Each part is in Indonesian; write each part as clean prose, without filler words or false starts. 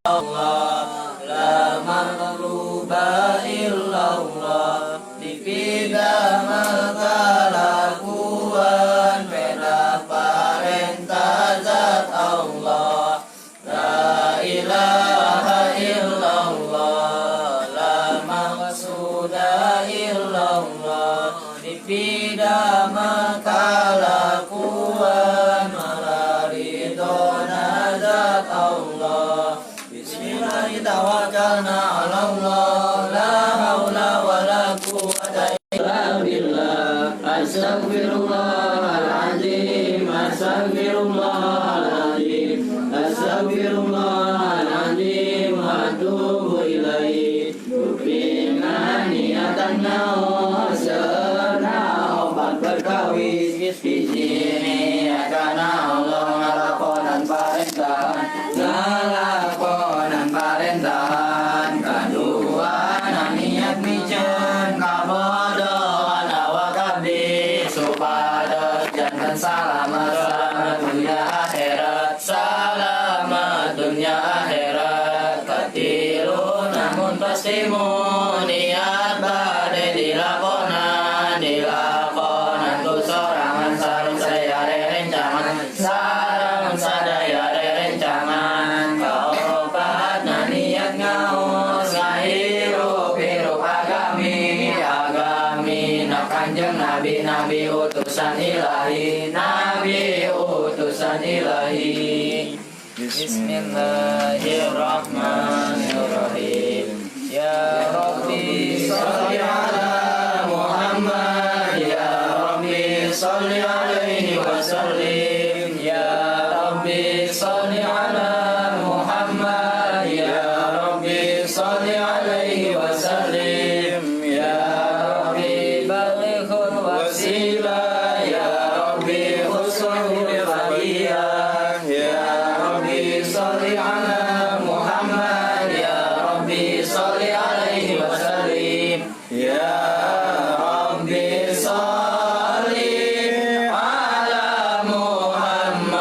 Allah, la maghluba illallah, dipida kalakuan pena parenta zat Allah, la ilaha illallah, la maqsuda illallah, dipida kalakuan malaridona zat Allah. Tawakkalna 'ala Allah, la haula wala quwwata illa billah. Astaghfirullahaladzim, astaghfirullahaladzim, astaghfirullahaladzim, wa atubu ilaih. Rupina niatan naon seuna obat berkawis di sini karena Allah ngalakonan parentan, ngalakonan parentan kadua niat miceun kabodohan awak abdi supados jangan selamat dunia akhirat, selamat dunia akhirat. Katilu namun pastimu niat bade dilakonan tu sorangan sarung saya rencangan, sarang sadaya rencangan kaobat niat ngaos ngahirup-hirup agami nak kanjeng nabi utusan ilahi, nabi utusan ilahi. Bismillahirrahmanirrahim. Ya Rabbi sholli ala Muhammad, ya Rabbi sholli alaihi wasallim, ya Rabbi sholli ala Muhammad, ya Rabbi sholli alaihi wasallim, ya Rabbi balighul wasilah, ya Rabbi khusul fadiyah, ya Rabbi sholli ala Muhammad, ya Rabbi sholli alaihi wasallim, ya Rabbi sholli ala Muhammad,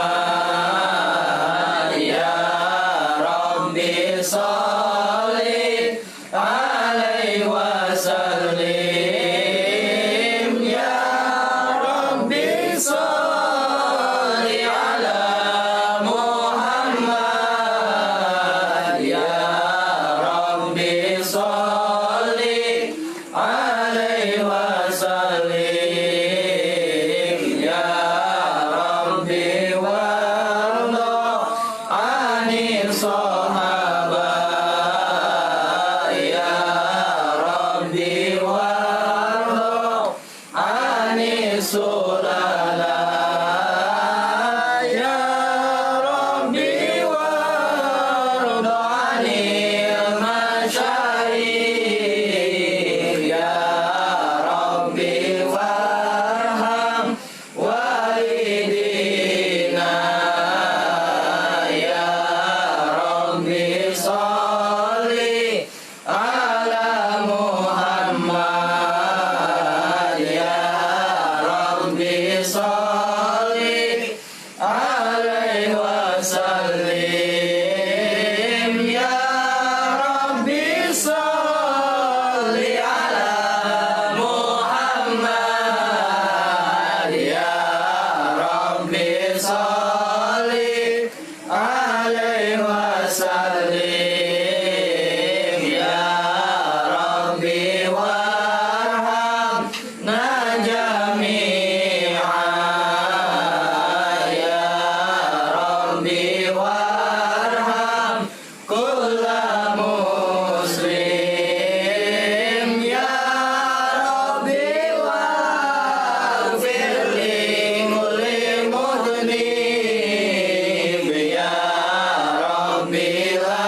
ya Rabbi sholli alaihi wasallim, ya Rabbi sholli ala Muhammad, ya Rabbi sholli alaihi wasallim, ya Rabbi warda anil sahabat, ya Rabbi warda anil sulala, ya Rabbi warda anil masyayikh, ya Rabbi warham walidina, ya Rabbi sholli ala Muhammad, ya Rabbi sholli alaihi wasallim, ya Rabbi sholli ala Muhammad, ya Rabbi sholli alaihi wasallim, ya Rabbi warham najami'an, ya Rabbi warham kulla muslim, ya Rabbi waghfir li kulli mudhnib, ya Rabbi la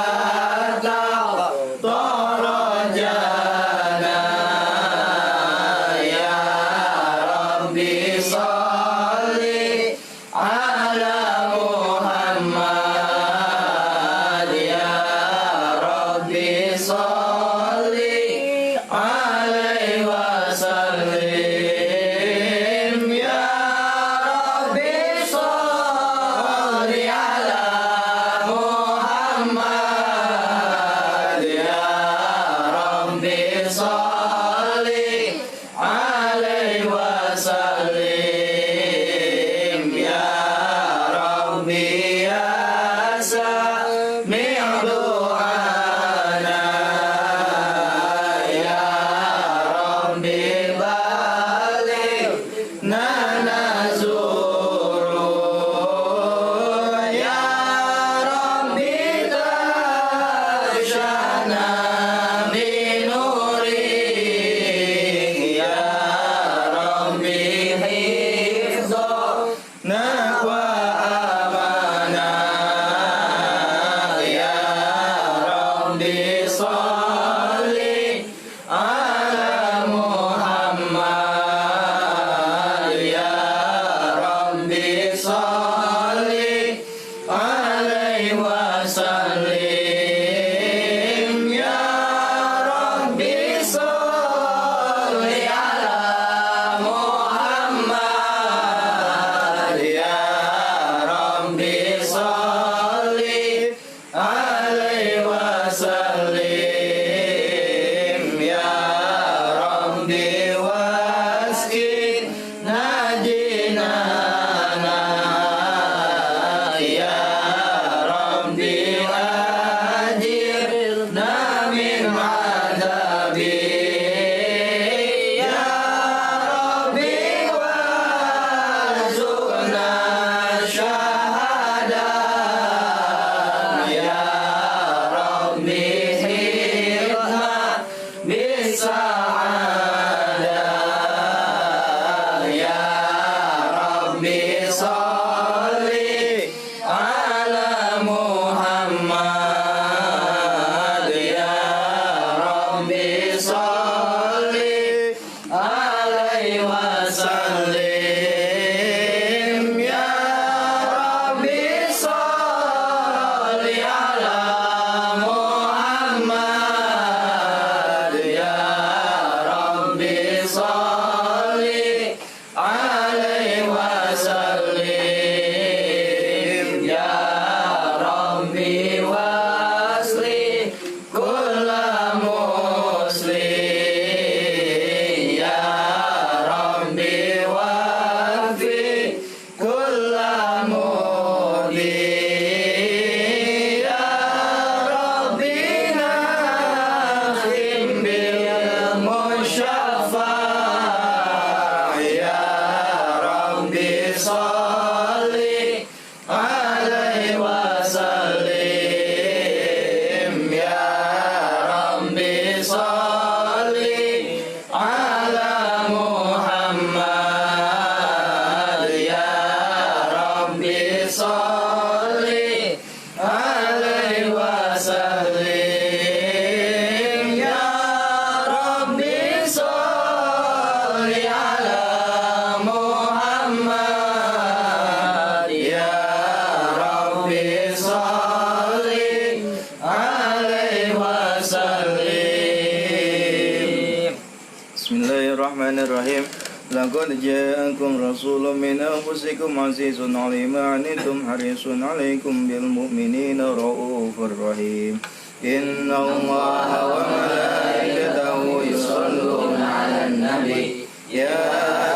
Bismillahirrahmanirrahim. Laqad ja'akum rasulun min anfusikum azizun 'alaihi ma 'anittum harisun 'alaikum bil mu'minina raufur rahim. Inna Allaha wa malaikatahu yusholluna 'alan nabi. Ya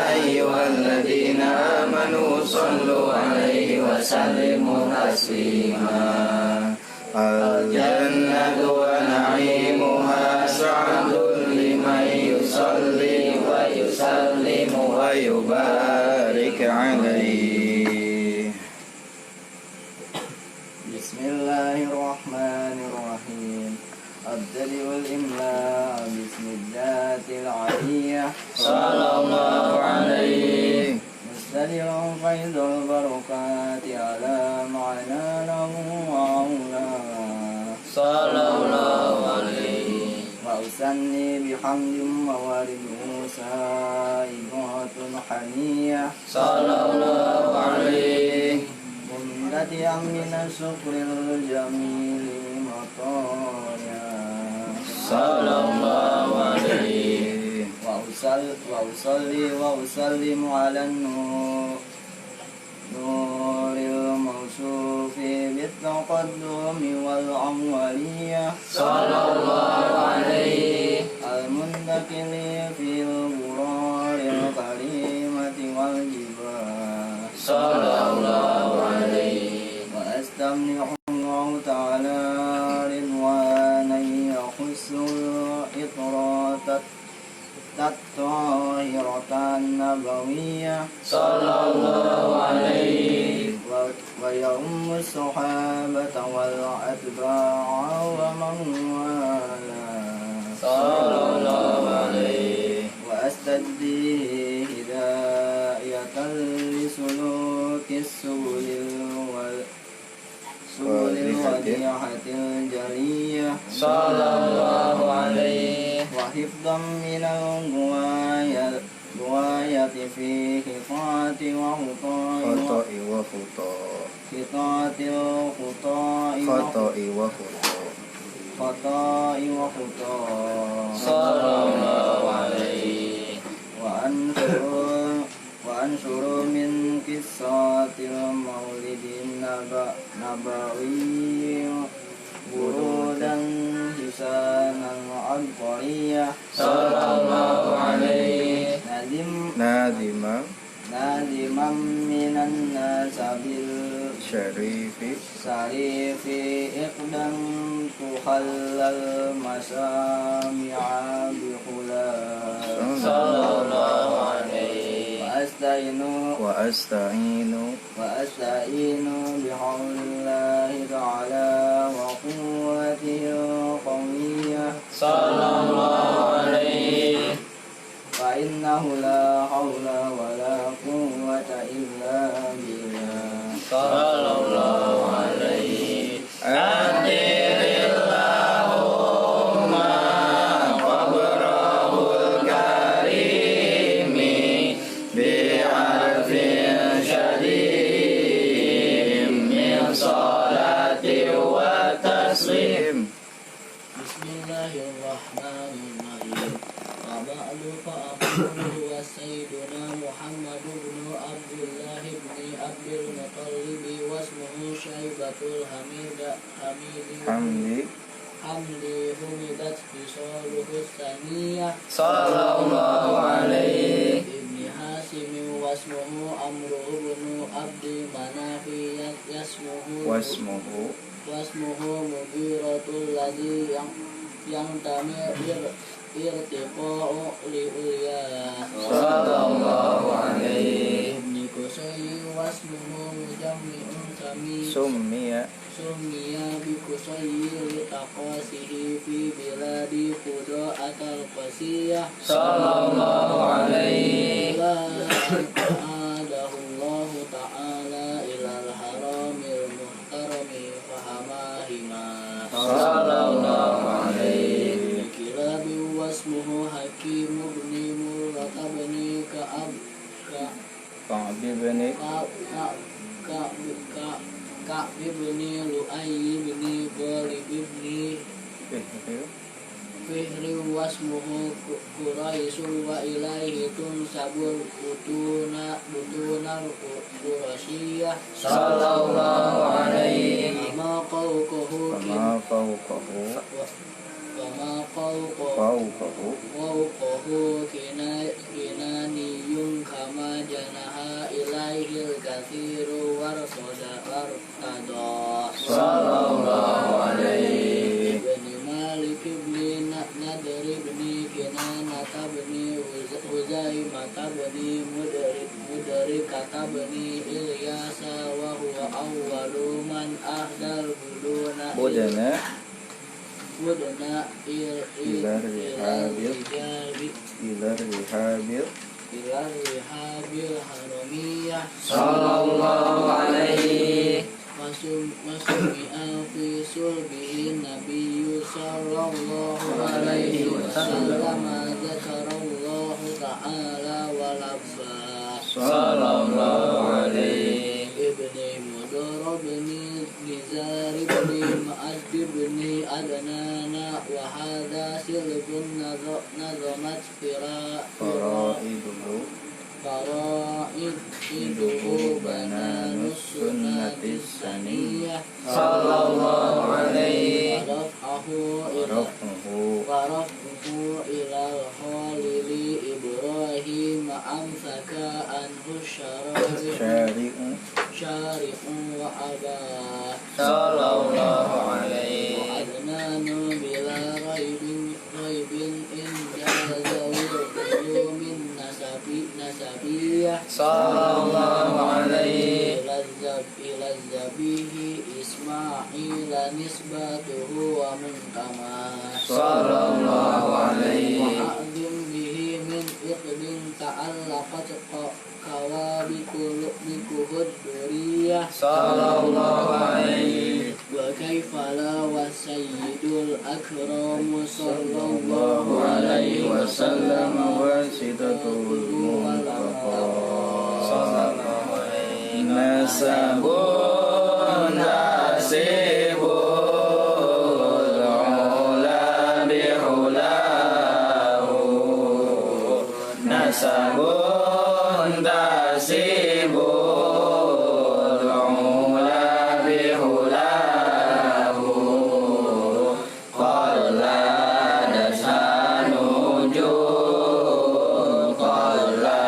ayyuhalladzina amanu shallu 'alaihi wa sallimu taslima. Al-jannatu wa na'imuha sa'adun liman yusalli wa yusallimu wa yubarik alaihi. Bismillahirrahmanirrahim. Abdali wal imla bismillatil aliyah sallallahu alaihi. Mustadilun faidul barakati ala ma'ana lahu wa'ula sallallahu alaihi. Wa usanni bihamdim mawaridu sa'ibatun haniyah sallallahu alaihi. Mumdati amina syukril jamili matanya sallallahu alaihi. Wa usallimu ala nuril mawsufi bitaqaddumi wal amwaliyah sallallahu alaihi. Al-mundakili fil ghuraril karimati wal jibah sallallahu alaihi. Wa astamni'u Allah ta'ala ridwanan yakhussul itratat tahiratan nabawiyah sallallahu alaihi. Wa ya'ummu sahabata wal atba'a wa man wala sallallahu alaihi. Wa astaddi hidayatan li sulukis subulil wadihatil jariyah sallallahu alaihi. Wa hifdhan minal guayati fi khitati wa khuta'i wa sallallahu alaihi. Wa anshuru min qissatil maulidin nabawi burudan hisanan al-qariyah sallallahu alaihi. Nadimam minan nasabil syarifi iqdam tuhallal masami'a bihulah sallallahu alaihi. Wa asta'inu bihaulillahi ta'ala wa quwwatihil qawiyah sallallahu alaihi. Fa innahu la hawla wa la quwwata illa billah sallallahu alaihi. Adirillahumma qabrahul karimi bi'arfin syadim min salati wa taslim. Bismillahirrahmanirrahim. Ba'du fa'aqulu wa sayyiduna Muhammad ibn Abdullah ibn Abdul Muttalib wasmuhu Syaibatul Hamdi humidat fisaluhu saniyah sallallahu alaihi. Ibni Hasim wasmuhu Amru ibn Abdi Manafi wasmuhu Mughiratul ladzi yang tamir irtiqa'u li'ulya sallallahu alaihi. Ibni Qusay wasmuhu mujammi'un summiya bi Qusay litaqasihi fi biladi Quda'atal Qasiyah sallallahu alaihi. Adahullahu ta'ala ilal haramil muhtarami fahamahima sallallahu alaihi. Wasmuhu Hakim ibn Murrah ibn Ka'ab ibn Lu'ay ibn Ghalib ibn Fihri wasmuhu Quraisyun wa ilaihi tunsabul butunal Quraisyiyah sallallahu alaihi ma qawquhu kinaniyun kama janaha ilaihil kathiru wartada sallallahu alaihi ibni Malik ibni Nadri ibni Kinanata ibni Huzaimata ibni Mudrikata ibni Ilyasa wa huwa awwalu man ahdal buduna ilar rihabil haramiyah sallallahu alaihi Masumi'a fi sulbihi nabiyyu sallallahu alaihi wasallam zakarallahu ta'ala wa labba sallallahu alaihi ibni Mudar ibni Nizar ibni Ma'ad ibni Adnana wa hadha silbun nazamat faraiduhu bananus sunnatis saniyah sallallahu alaihi waraf'uhu ilal khalili Ibrahim amsaka anhu syari'un wa abah sallallahu alaihi wa adnanu bila raibin inda zawil min nasabiyah sallallahu alaihi ila zabihi Ismail nisbatuhu wa muntamah sallallahu alaihi wa a'zim bihi min iqdin ta'allaqat kawabikuhud duriyah sallallahu alaihi wa kaifala wa sayyidul akramu sallallahu alaihi wasallam wa sidatul muntaqa sallallahu alaihi nasabun nasibul ula bihulahu nasabun nasibul ula bihulahu qalla dasanujum qalla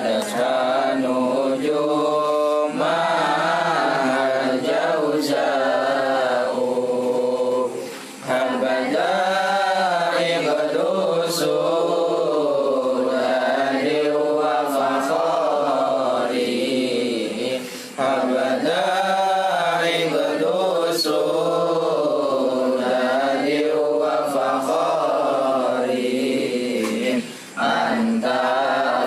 dasanujum mahal jauza'u habada ibdusul adil wa fakhari habada ibdusul adil wa fakhari anta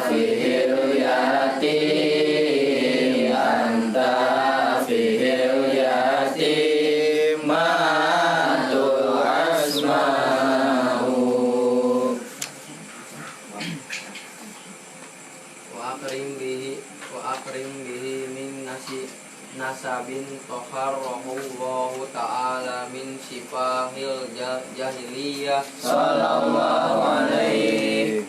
fihil yatim anta fihil yatim matul asma'u wa akrim bihi min nasabin toharrahu Allahu ta'ala min sifahil jahiliyah sallallahu alaihi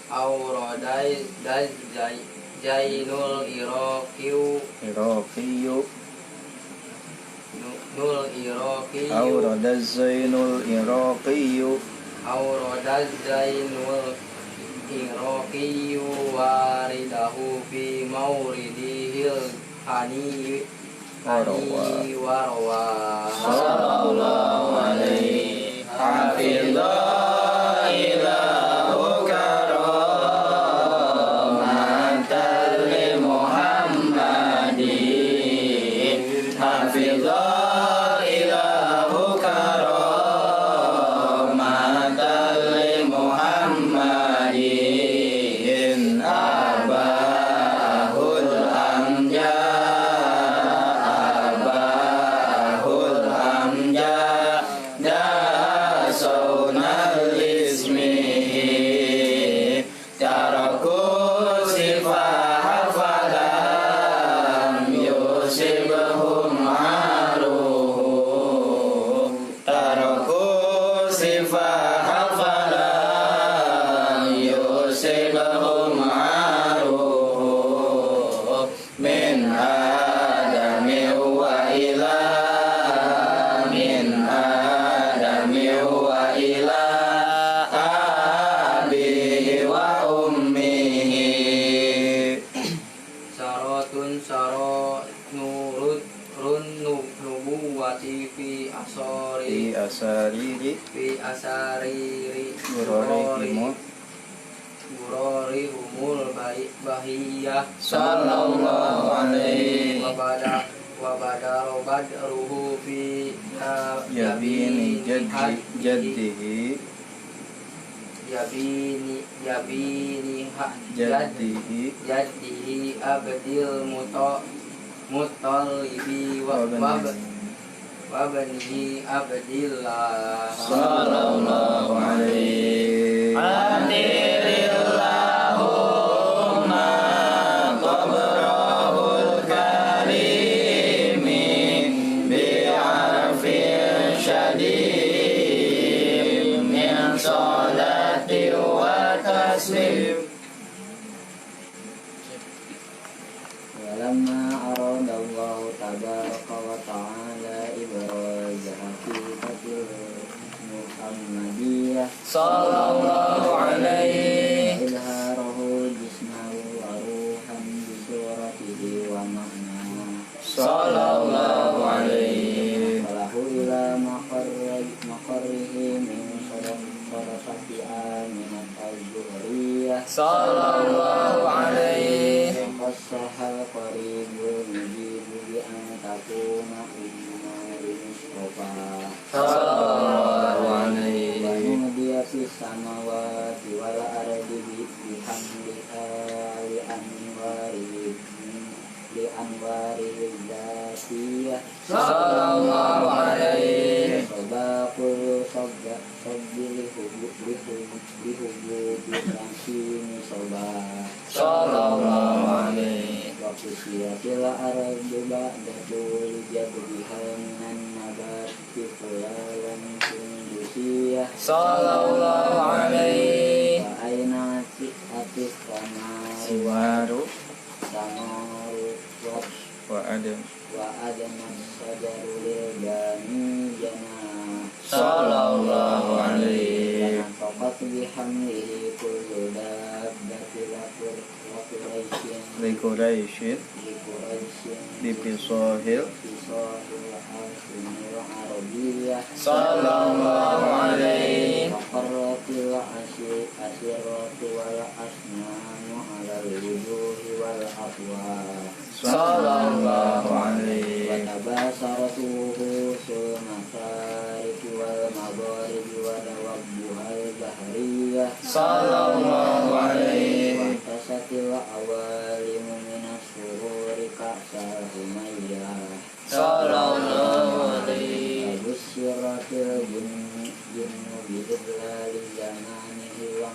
aurodai jainul iraqiyu nul iraqiyu auradaz zainul iraqiyu Zainul Iraqiyu waridahu fi mauridihil hani warwa sallallahu alaihi hafidha ilahu karamatan li Muhammadin hafidha ilahu karamatan li Muhammadin abahul amja abahul nubuwati fi Fi asariri Gurori humul bahiyah Sallallahu alaihi Wabadaru badruhu fi Yabini jaddihi Jaddihi abdil mutalibi wabanihi abdillah Sallallahu alaihi Hadirillahumma qabrahul karimi bi'arfin syadim min salati wa taslim Walamma aradallahu tabaraka wa ta'ala ibraza haqiqatil Muhammadiyah Sallallahu alaihi izharahu jismahu wa ruhan bi suratihi wa ma'na Sallallahu alaihi falahu ila maqarrihi min sadaqati aminat al-zuhriyah Sallallahu alaihi Fasahal qaribul mujibu bi an takuna umari mustafa Sallallahu alaihi wa nudiya fis samawati wal ardi bihamdiha li anwari dzatiyah Sallallahu alaihi sabaqul sabbil hubu bi Sallallahu alaihi Waktu siatil ardu ba'da tuli jadbiha minan nabati fulalan kundusiyah Sallallahu alaihi wa aina atis Siwaru samaru wa adam wa adana sajarul bani jana Sallallahu alaihi Fakat bihamdihi kullu dabbati lakur Li Quraisyin Di Pisahil Sallallahu alaihi Waqarratil asiratu wal asnanu alal wujuhi wal afwa Sallallahu alaihi wa tabasaratuhu sunatariki wal magharibi wa dawabbuhal bahriyah Sallallahu alaihi wa tasatil awalimu minas sururi ka'sal humayyah Sallallahu alaihi Abusyiratil jinnu bi'idlali zamanihi wa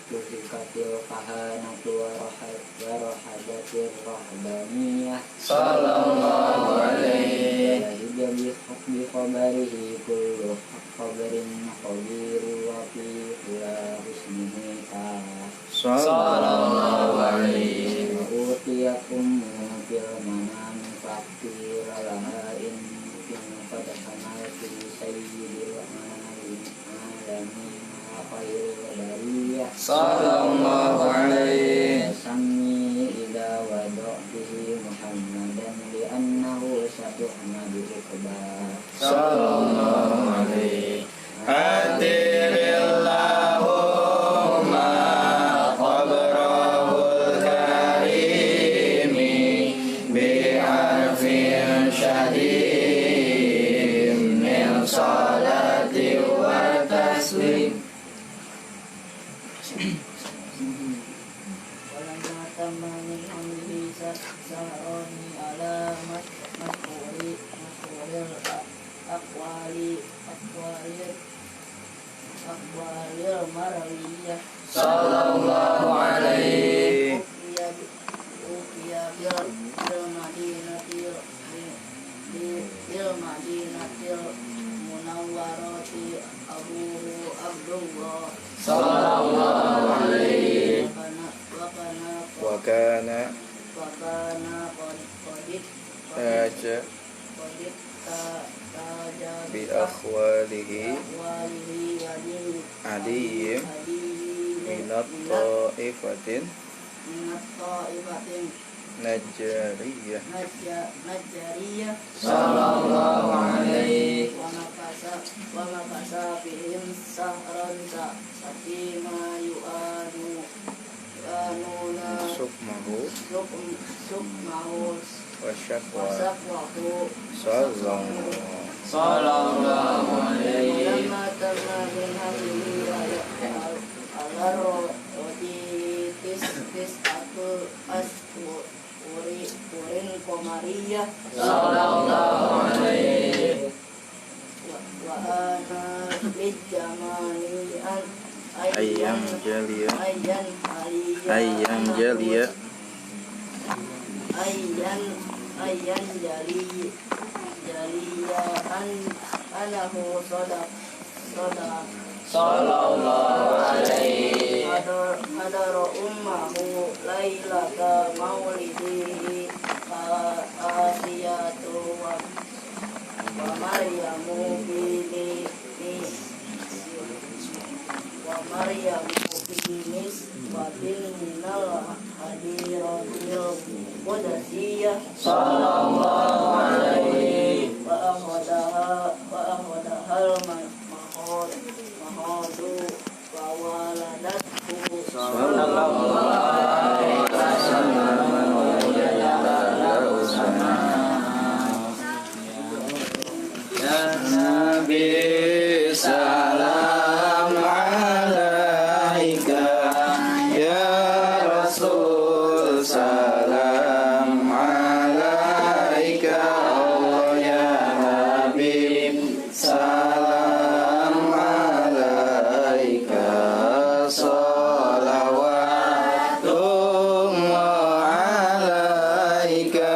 tuhikatil kahanatu wa rahadatil rahbaniyah Sallallahu alaihi Wahida bi khabarihi kullu khabarin khabiru wa fi hula husnihi Sallallahu alaihi wa utiyat ummu fil manami fakti lalaha in pada kanal fi sayyidil alamin wa khairil bariyah Sallallahu alaihi Sami ila wadu'tihi Muhammadan li'annahu satuhmadu ukbar Sallallahu alaihi Hadirillahumma qabrahul karimi bi'arfin syadim min salati wa taslim Walamma tamani hamdihi sa'ani ala mas'ulil aqwalil marwiyah Sallallahu alaihi Ukiya bil madinatil munawwarati abuhu Abdullah Sallallahu alaihi wa kana qadit taja bi akhwalihi adiyyin minat ta'ifatin najjariyah Najjariyah Sallallahu alaihi syakwa wasaqwahu Sallallahu alaihi lamma tarna min hamlihi ala rodi tis'atul urin qamariyah Sallallahu alaihi wa ana bijamani Ayam Jalia ayyan Jalia ayyan jaliya anahu sadaq Sallallahu alaihi hadara ummahu lailata maulidihi asiyatu wa maryamu bini wa maryamu binis wa binal hadiratil qudasiyah Sallallahu alaihi wa ahwadaha mahadu wa waladatu Sallallahu alaihi Ya Nabi salam alaika Ya Rasul salam alaika Allah ya Habib salam alaika salawatullah alaika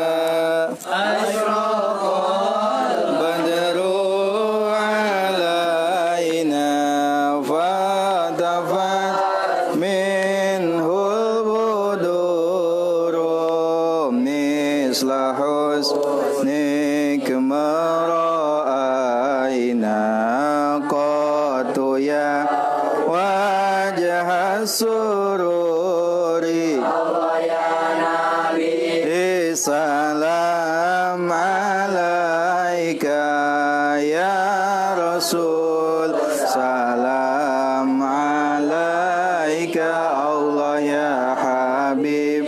badru alaina fatafat minhul buduru misla husnik mara'aina qatu ya wajah sururi salam alaika ya Rasul salam alaika Allah ya Habib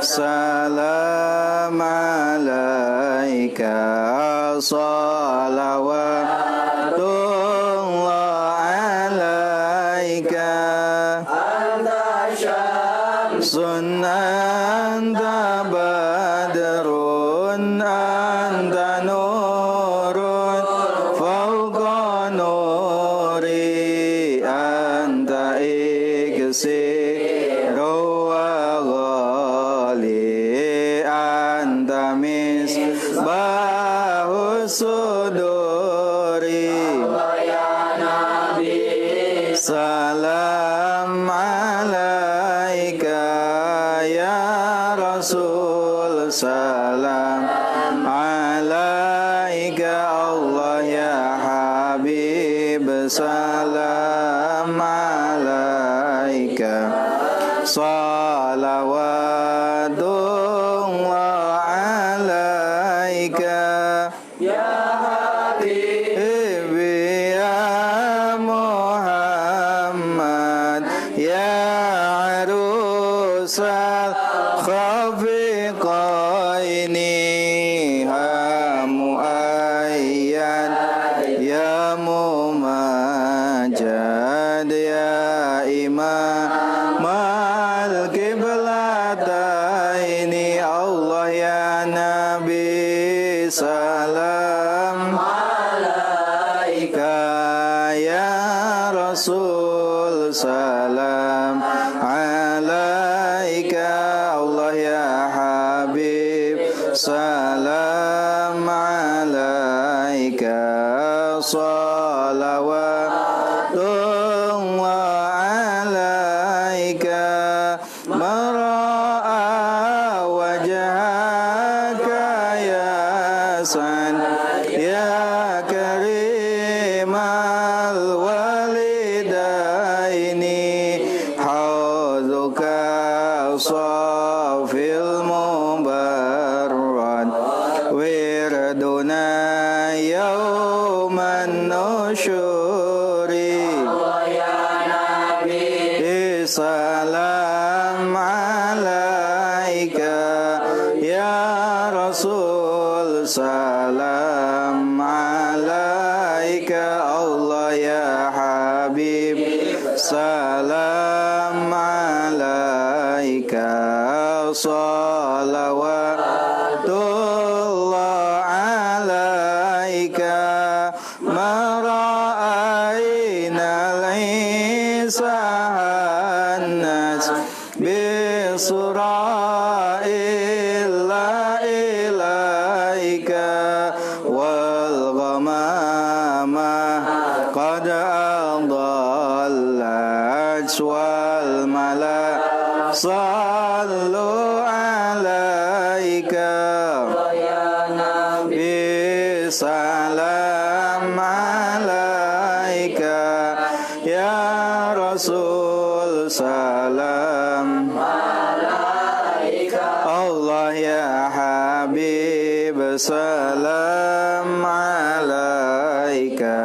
salam alaika salawatullah alaika anta badrun anta nurun fawqa nuri anta iksiru wa ghali anta misbahu suduri salam alaika ya Rasul salam alaika Allah ya Habib salam alaika salawatullah alaika ya Habib ya Muhammad ya arusal khafiqaini hamuayyan ya mumajad ya imam al-qiblataini Allah ya Nabi salam alaika ya Rasul salam alaika Allah ya Habib salam alaika salawatullah alaika mara'a wajhaka ya san ya karimal walidaini hauzuka safil mubarrad wirduna yawman nusyuri salam alaika ya Rasul ما رأينا ليس الناس بصرا إلا إليك والغمام قد أضلت والملائكة صلوا عليك Ya Nabi بسلام عليك يا رسول سلام Allah ya Habib salam alaika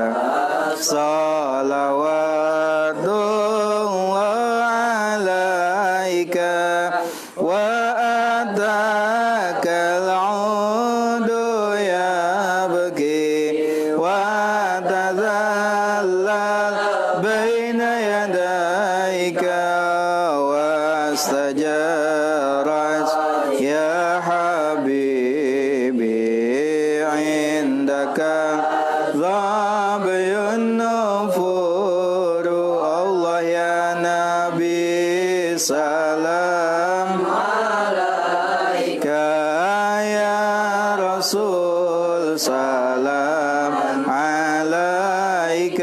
salawatullah alaika wa adaka al-udu yabki wa tadallal baina yadayka واستجارت يا حبيبي عندك ظبي النفور الله يا نبي سلام عليك يا رسول سلام عليك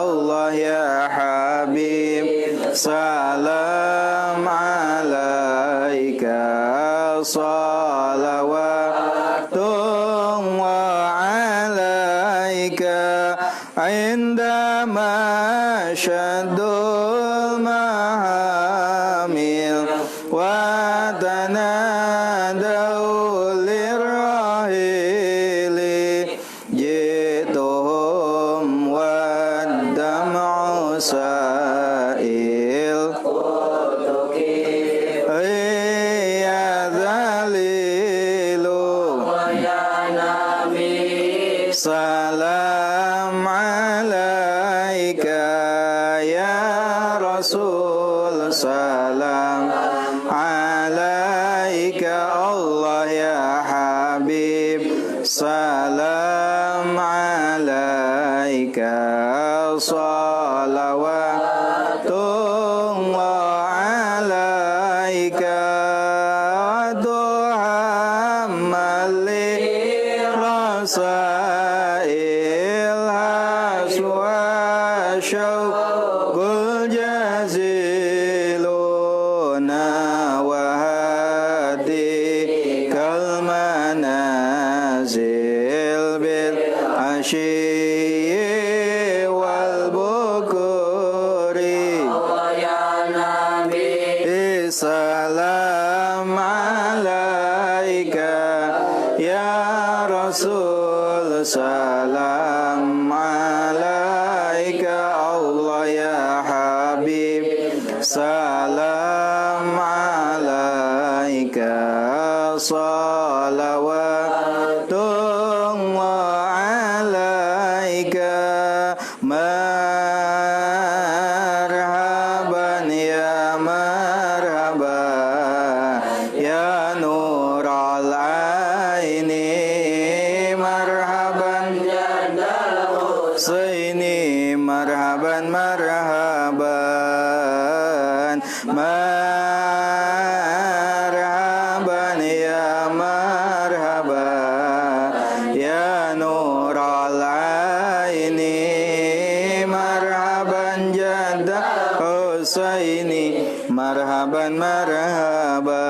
الله يا حبيب سلام عليك صلوات وعليك عندما شد المحامل وتنادوا للرحيل جئتهم والدمع سائل يا ذليل Ya Nabi سلام عليك يا رسول سلام عليك الله يا حبيب سلام عليك صلوات الله عليك تحمل رسائل حسوى شوق الجزيل وهديك المنازل بالعشي والبكور Ya Nabi سلام عليك يا رسول سلام عليك الله يا حبيب سلام عليك صلوات الله عليك مرحبا يا مرحبا يا نور العين مرحبا سيني مرحبا مرحبا مرحبا يا مرحبا يا نور العين مرحبا جد حسيني مرحبا مرحبا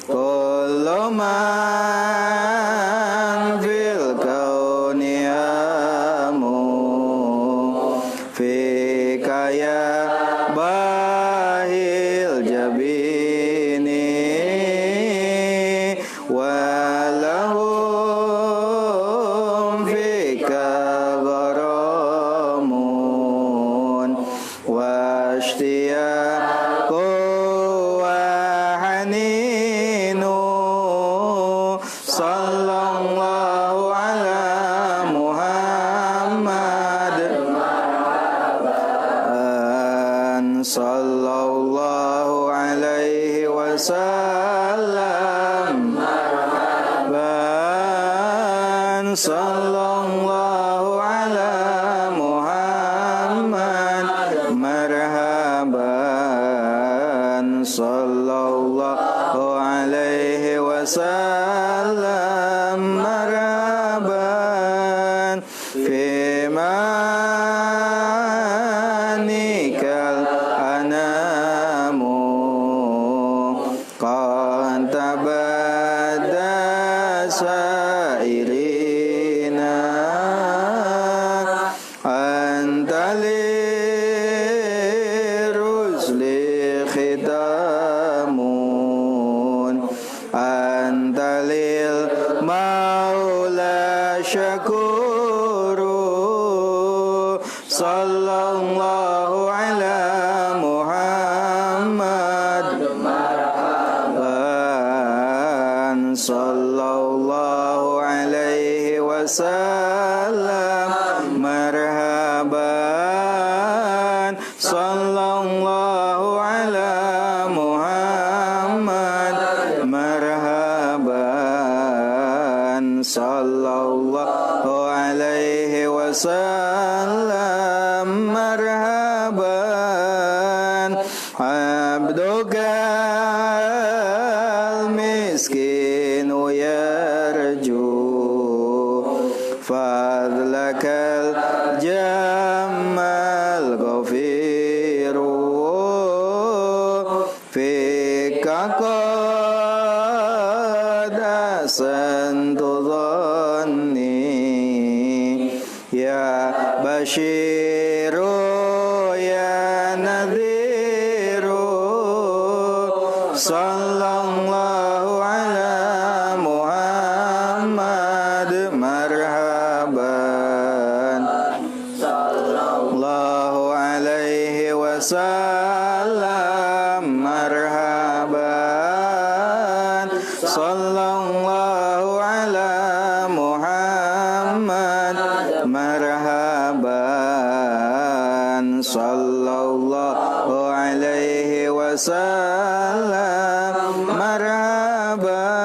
كل من في الكون يموت فيك يا باهي الجبين ولهم فيك غرام واشتياق sallallahu ala Muhammad marhaban sallallahu alaihi wasallam marhaban fi manikal anamu qad tabada sairina antali rusli khitamun antalil maula syakuru sallallahu ala Muhammad marhaban sallallahu alaihi wasallam marhaban sallallahu ala Muhammad marhaban sallallahu alaihi wasallam marhaban abdukal miskinu yarju fadlakal jamal ghafiru fika qad asantu dhanni ya bashiru ya nadhiru sallallahu ala Muhammad marhaban sallallahu alaihi wasallam marhaban sallallahu ala Muhammad marhaban sallallahu alaihi wasallam marhaban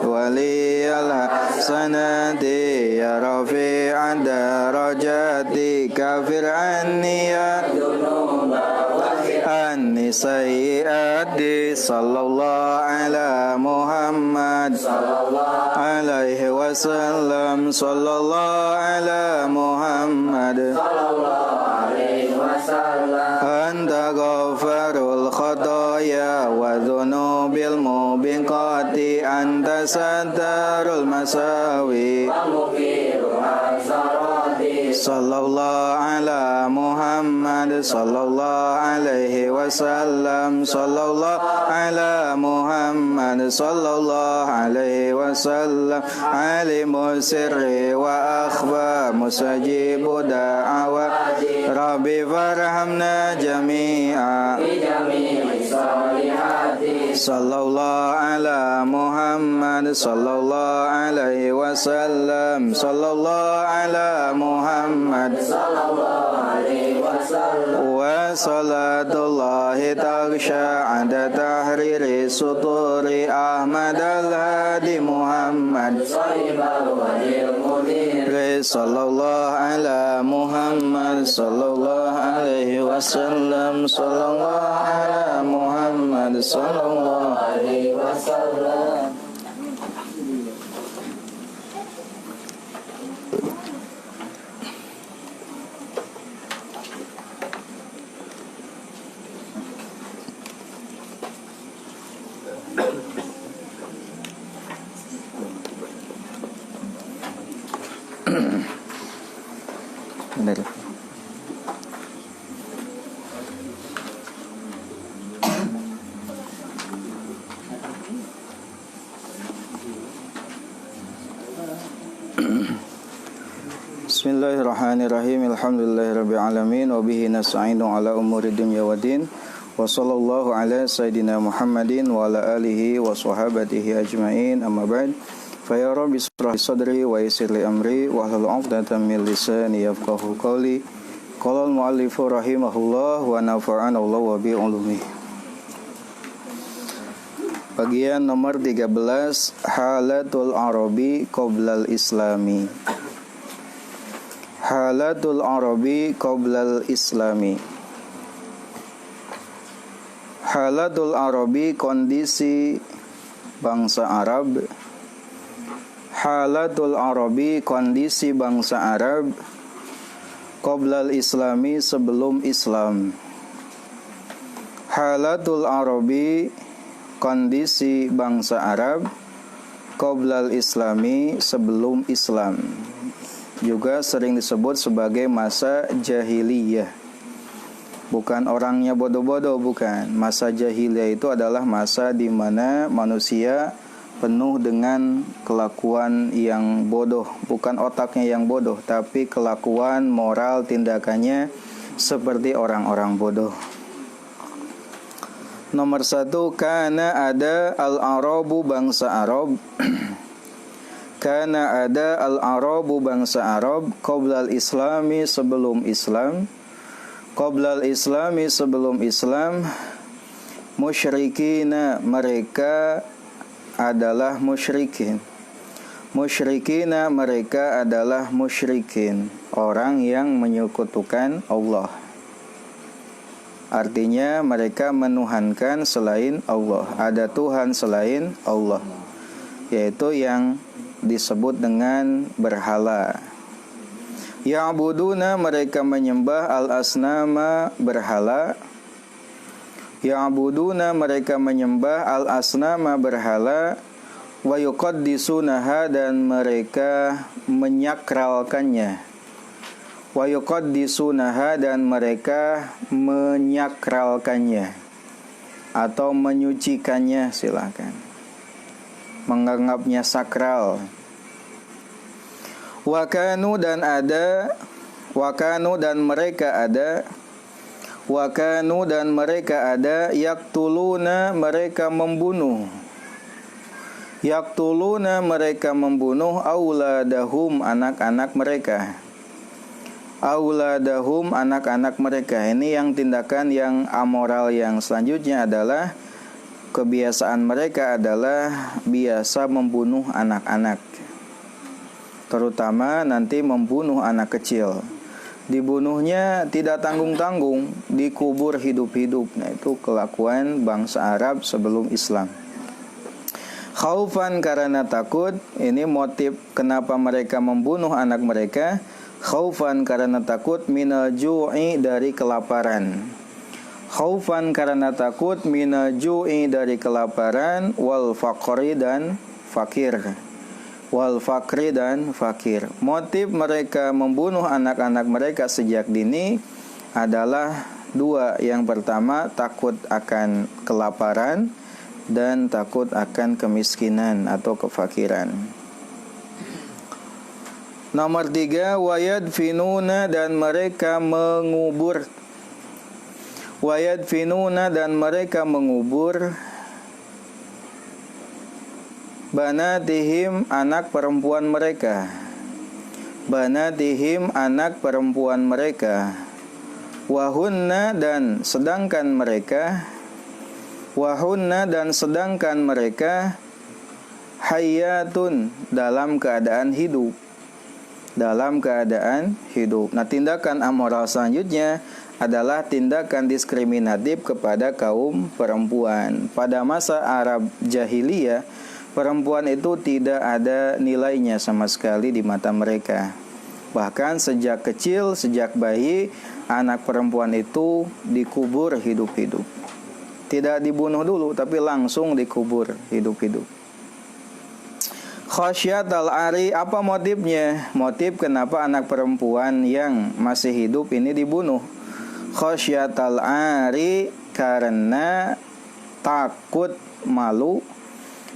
waliyal hasanati ya rafi'an darajati kafir anni ya anni sayyidi sallallahu ala Muhammad alaihi wasallam sallallahu ala Muhammad anta ghafarul khataya wa dhunubil mubiqati anta satarul masawi sallallahu ala Muhammad sallallahu alaihi wasallam sallallahu ala Muhammad sallallahu alaihi wasallam alimu sirri wa akhfa musajibu da'awa rabbi farhamna jami'a sallallahu ala Muhammad sallallahu alaihi wasallam sallallahu ala Muhammad wa salatullahi taghsha ada tahriri suturi Ahmad al-Hadi Muhammad sallallahu ala Muhammad sallallahu alaihi wasallam sallallahu ala Muhammad sallallahu alaihi wasallam. Benar. Bismillahirrahmanirrahim. Alhamdulillahirabbil alamin wa bihi nasta'inu ala umuri dunya waddin. Wa sallallahu ala sayidina Muhammadin wa ala alihi wa sahabatihi ajmain. Amma ba'd. Fa ya rabbi ishrah sadri wa yassir li amri wa hlul 'uqdatam min lisani yafqahu qawli. Qala al-mu'allifu rahimahullah wa nafa'ana Allah wa bi 'ulumihi. Bagian nomor 13, Halatul Arabi Qoblal Islami. Halatul Arabi Qoblal Islami. Halatul Arabi, kondisi bangsa Arab. Halatul Arabi, kondisi bangsa Arab. Qoblal Islami, sebelum Islam. Halatul Arabi, kondisi bangsa Arab. Qoblal Islami, sebelum Islam. Juga sering disebut sebagai masa jahiliyah. Bukan orangnya bodoh-bodoh, bukan. Masa jahiliyah itu adalah masa di mana manusia penuh dengan kelakuan yang bodoh. Bukan otaknya yang bodoh, tapi kelakuan, moral, tindakannya seperti orang-orang bodoh. Nomor 1, karena ada al-Arabu, bangsa Arab. Karena ada al-Arabu, bangsa Arab. Qoblal Islami, sebelum Islam. Qoblal Islami, sebelum Islam. Musyrikina, mereka adalah musyrikin. Musyrikina, mereka adalah musyrikin, orang yang menyekutukan Allah. Artinya mereka menuhankan selain Allah. Ada Tuhan selain Allah, yaitu yang disebut dengan berhala. Ya'buduna, mereka menyembah al-asnama, berhala. Ya'buduna, mereka menyembah al-asnama, berhala. Wa yuqaddisunaha, dan mereka menyakralkannya. Wa yuqaddisunaha, dan mereka menyakralkannya atau menyucikannya, silakan. Menganggapnya sakral. Wa kanu, dan ada. Wa kanu, dan mereka ada. Wa kanu, dan mereka ada. Yaktuluna, mereka membunuh. Yaktuluna, mereka membunuh. Auladahum, anak-anak mereka. Auladahum, anak-anak mereka. Ini yang tindakan yang amoral. Yang selanjutnya adalah kebiasaan mereka adalah biasa membunuh anak-anak, terutama nanti membunuh anak kecil. Dibunuhnya tidak tanggung-tanggung, dikubur hidup-hidup. Nah, itu kelakuan bangsa Arab sebelum Islam. Khaufan, karena takut. Ini motif kenapa mereka membunuh anak mereka. Khaufan, karena takut. Minal ju'i, dari kelaparan. Khaufan, karena takut. Minal ju'i, dari kelaparan. Wal faqri, dan fakir. Wal fakri, dan fakir. Motif mereka membunuh anak-anak mereka sejak dini adalah dua. Yang pertama, takut akan kelaparan dan takut akan kemiskinan atau kefakiran. Nomor 3, wayadfinuna, dan mereka mengubur. Wayadfinuna, dan mereka mengubur. Banatihim, anak perempuan mereka. Banatihim, anak perempuan mereka. Wahunna, dan sedangkan mereka. Wahunna, dan sedangkan mereka. Hayatun, dalam keadaan hidup. Dalam keadaan hidup. Nah, tindakan amoral selanjutnya adalah tindakan diskriminatif kepada kaum perempuan. Pada masa Arab jahiliyah, perempuan itu tidak ada nilainya sama sekali di mata mereka. Bahkan sejak kecil, sejak bayi, anak perempuan itu dikubur hidup-hidup. Tidak dibunuh dulu, tapi langsung dikubur hidup-hidup. Khasyatal ari, apa motifnya? Motif kenapa anak perempuan yang masih hidup ini dibunuh. Khasyatal ari, karena takut malu.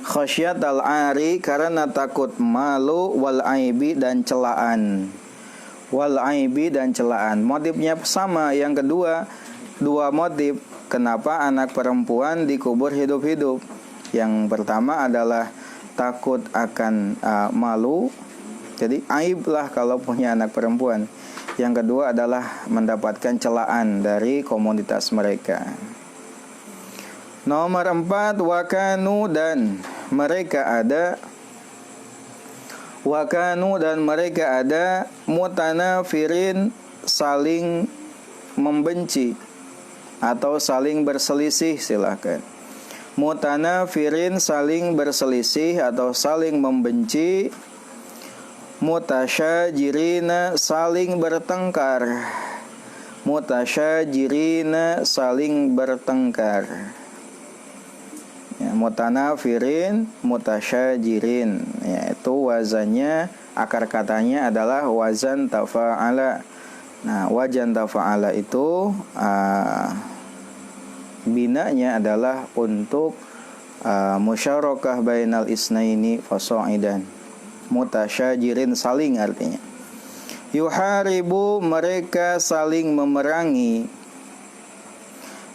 Khasyatal ari, karena takut malu. Wal aibi, dan celaan. Wal aibi, dan celaan. Motifnya sama. Yang kedua, dua motif kenapa anak perempuan dikubur hidup-hidup. Yang pertama adalah takut akan malu. Jadi aib lah kalau punya anak perempuan. Yang kedua adalah mendapatkan celaan dari komunitas mereka. Nomor 4, wakanu dan mereka ada mutanafirin saling membenci atau saling berselisih, silakan. Mutanafirin saling berselisih atau saling membenci. Mutasyajirina saling bertengkar. Mutasyajirina saling bertengkar. Ya, mutanafirin, mutasyajirin, yaitu wazannya, akar katanya adalah wazan tafa'ala. Nah, wazan tafa'ala itu binanya adalah untuk musyarakah bainal isnaini fasa'idan. Mutasyajirin saling artinya. Yuharibu mereka saling memerangi.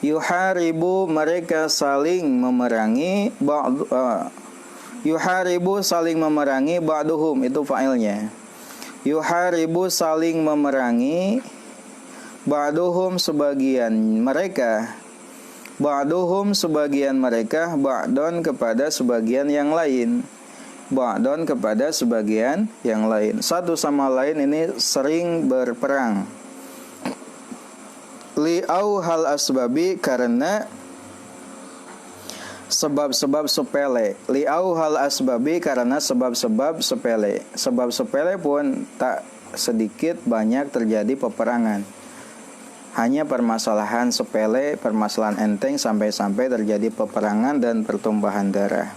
Yuharibu mereka saling memerangi. Yuharibu saling memerangi. Ba'duhum itu fa'ilnya. Yuharibu saling memerangi. Ba'duhum sebagian mereka. Ba'duhum sebagian mereka. Ba'don kepada sebagian yang lain. Ba'don kepada sebagian yang lain. Satu sama lain ini sering berperang. Li'au hal asbabi karena sebab-sebab sepele. Li'au hal asbabi karena sebab-sebab sepele. Sebab sepele pun tak sedikit banyak terjadi peperangan. Hanya permasalahan sepele, permasalahan enteng sampai-sampai terjadi peperangan dan pertumpahan darah.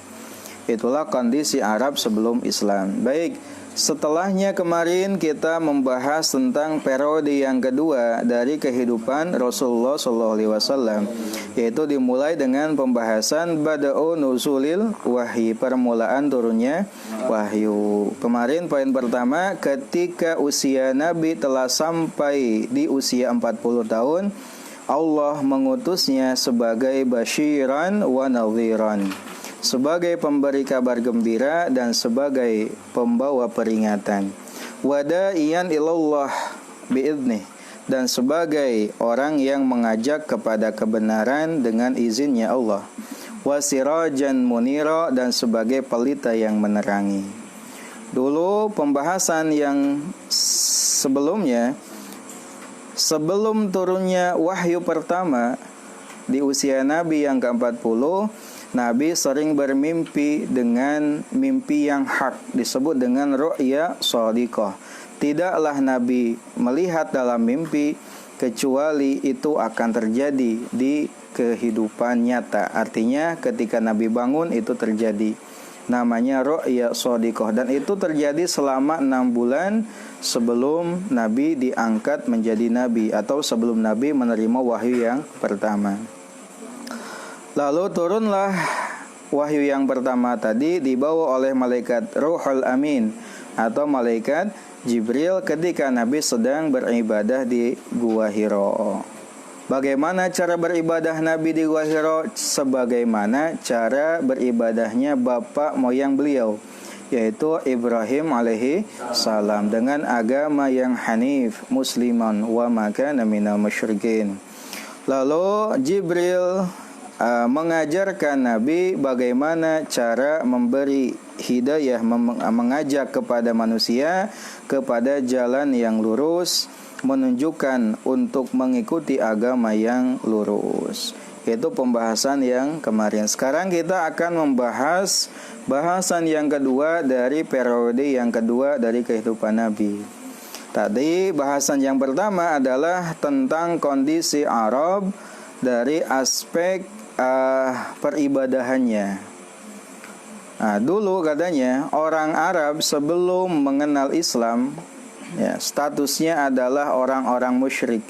Itulah kondisi Arab sebelum Islam. Baik, setelahnya kemarin kita membahas tentang periode yang kedua dari kehidupan Rasulullah SAW, yaitu dimulai dengan pembahasan bada'u nuzulil wahyi, permulaan turunnya wahyu. Kemarin poin pertama, ketika usia Nabi telah sampai di usia 40 tahun, Allah mengutusnya sebagai basyiran wa nadhiran, sebagai pemberi kabar gembira dan sebagai pembawa peringatan. Wada'iyan ilallah bi'idnih, dan sebagai orang yang mengajak kepada kebenaran dengan izinnya Allah. Wasirajan munira, dan sebagai pelita yang menerangi. Dulu pembahasan yang sebelumnya, sebelum turunnya wahyu pertama di usia Nabi yang ke-40, Nabi sering bermimpi dengan mimpi yang hak, disebut dengan ru'ya shadiqah. Tidaklah Nabi melihat dalam mimpi kecuali itu akan terjadi di kehidupan nyata. Artinya ketika Nabi bangun itu terjadi. Namanya ru'ya shadiqah, dan itu terjadi selama 6 bulan sebelum Nabi diangkat menjadi Nabi, atau sebelum Nabi menerima wahyu yang pertama. Lalu turunlah wahyu yang pertama tadi dibawa oleh malaikat Ruhul Amin atau malaikat Jibril ketika Nabi sedang beribadah di Gua Hira. Bagaimana cara beribadah Nabi di Gua Hira? Sebagaimana cara beribadahnya bapak moyang beliau, yaitu Ibrahim alaihi salam, dengan agama yang hanif, musliman wa makana minal musyrikin. Lalu Jibril mengajarkan Nabi bagaimana cara memberi hidayah, mengajak kepada manusia kepada jalan yang lurus, menunjukkan untuk mengikuti agama yang lurus. Itu pembahasan yang kemarin. Sekarang kita akan membahas bahasan yang kedua dari periode yang kedua dari kehidupan Nabi. Tadi bahasan yang pertama adalah tentang kondisi Arab dari aspek peribadahannya. Nah, dulu katanya orang Arab sebelum mengenal Islam, ya, statusnya adalah orang-orang musyrik,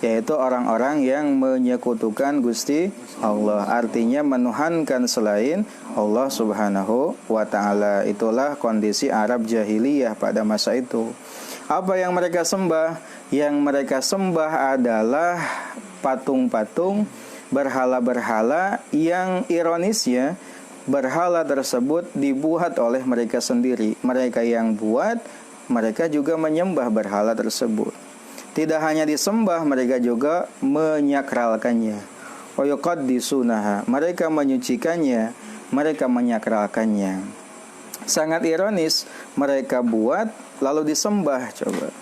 yaitu orang-orang yang menyekutukan Gusti Allah, artinya menuhankan selain Allah Subhanahu wa ta'ala. Itulah kondisi Arab jahiliyah pada masa itu. Apa yang mereka sembah? Yang mereka sembah adalah patung-patung, berhala-berhala, yang ironisnya berhala tersebut dibuat oleh mereka sendiri. Mereka yang buat, mereka juga menyembah berhala tersebut. Tidak hanya disembah, mereka juga menyakralkannya. wa yuqaddisunaha. Mereka menyucikannya, mereka menyakralkannya. Sangat ironis, mereka buat lalu disembah. Coba